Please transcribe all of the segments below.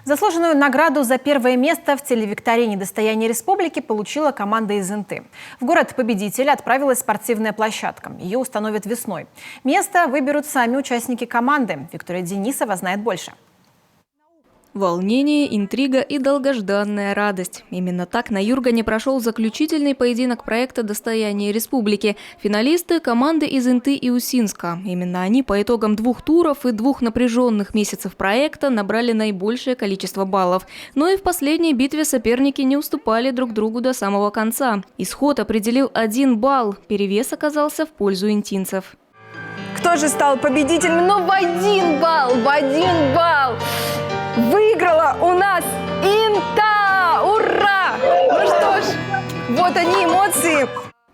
Заслуженную награду за первое место в телевикторине «Достояние республики» получила команда из Инты. В город-победитель отправилась спортивная площадка. Ее установят весной. Место выберут сами участники команды. Виктория Денисова знает больше. Волнение, интрига и долгожданная радость. Именно так на Юргане прошел заключительный поединок проекта «Достояние республики». Финалисты – команды из Инты и Усинска. Именно они по итогам 2 туров и 2 напряженных месяцев проекта набрали наибольшее количество баллов. Но и в последней битве соперники не уступали друг другу до самого конца. Исход определил 1 балл. Перевес оказался в пользу интинцев. Кто же стал победителем? Ну, в 1 балл! В 1 балл! Выиграла у нас Инта! Ура! Ну что ж, вот они эмоции.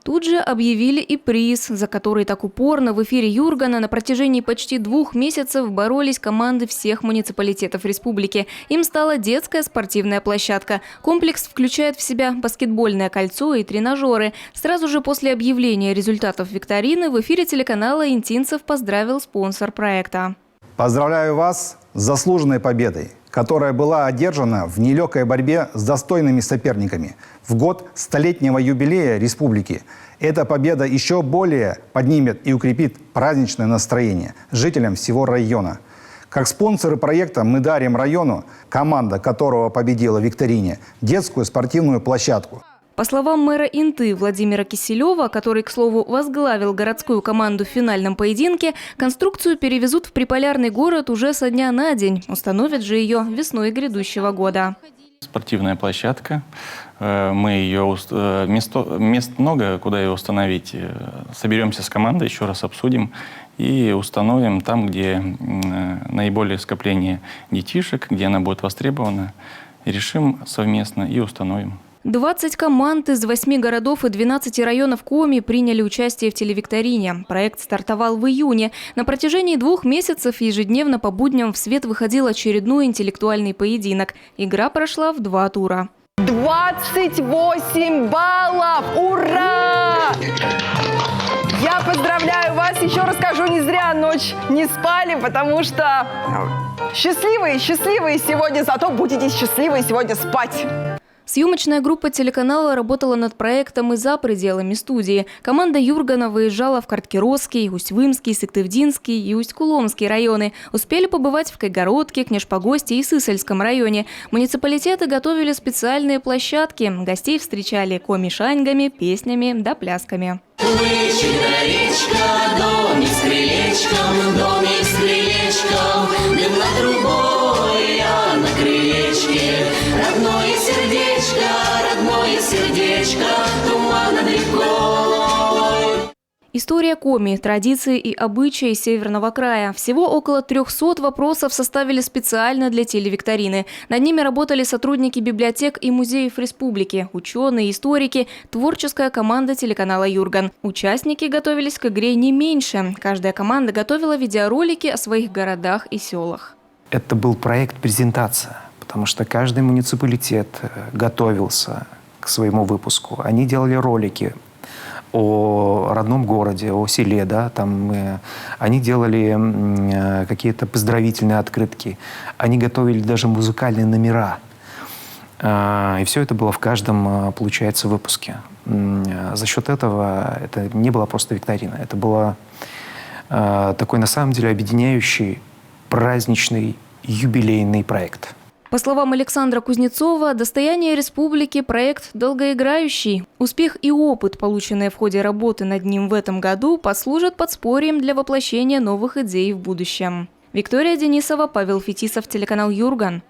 Тут же объявили и приз, за который так упорно в эфире Юргана на протяжении почти 2 месяцев боролись команды всех муниципалитетов республики. Им стала детская спортивная площадка. Комплекс включает в себя баскетбольное кольцо и тренажеры. Сразу же после объявления результатов викторины в эфире телеканала интинцев поздравил спонсор проекта. Поздравляю вас с заслуженной победой, которая была одержана в нелегкой борьбе с достойными соперниками. В год столетнего юбилея республики эта победа еще более поднимет и укрепит праздничное настроение жителям всего района. Как спонсоры проекта мы дарим району, команда которого победила в викторине, детскую спортивную площадку. По словам мэра Инты Владимира Киселева, который, к слову, возглавил городскую команду в финальном поединке, конструкцию перевезут в приполярный город уже со дня на день. Установят же ее весной грядущего года. Спортивная площадка. Мест много, куда ее установить. Соберемся с командой, еще раз обсудим и установим там, где наиболее скопление детишек, где она будет востребована. Решим совместно и установим. 20 команд из 8 городов и 12 районов Коми приняли участие в телевикторине. Проект стартовал в июне. На протяжении 2 месяцев ежедневно по будням в свет выходил очередной интеллектуальный поединок. Игра прошла в 2 тура. 28 баллов! Ура! Я поздравляю вас. Еще раз скажу, не зря ночь не спали, потому что счастливые сегодня, зато будете счастливые сегодня спать. Съемочная группа телеканала работала над проектом и за пределами студии. Команда Юргана выезжала в Карткиросский, Усть-Вымский, Сыктывдинский и Усть-Куломский районы. Успели побывать в Кайгородке, Княжпогосте и Сысольском районе. Муниципалитеты готовили специальные площадки. Гостей встречали коми-шаньгами, песнями да плясками. Домик с крылечком, дым над трубой, а на крылечке родное сердечко, туман над рекой. История Коми, традиции и обычаи Северного края. Всего около 300 вопросов составили специально для телевикторины. Над ними работали сотрудники библиотек и музеев республики, ученые, историки, творческая команда телеканала «Юрган». Участники готовились к игре не меньше. Каждая команда готовила видеоролики о своих городах и селах. Это был проект-презентация, потому что каждый муниципалитет готовился к своему выпуску. Они делали ролики о родном городе, о селе, да, там они делали какие-то поздравительные открытки, они готовили даже музыкальные номера. И все это было в каждом, получается, выпуске. За счет этого это не была просто викторина, это было такой, на самом деле, объединяющий праздничный юбилейный проект. По словам Александра Кузнецова, «Достояние республики» – проект долгоиграющий. Успех и опыт, полученные в ходе работы над ним в этом году, послужат подспорьем для воплощения новых идей в будущем. Виктория Денисова, Павел Фетисов, телеканал «Юрган».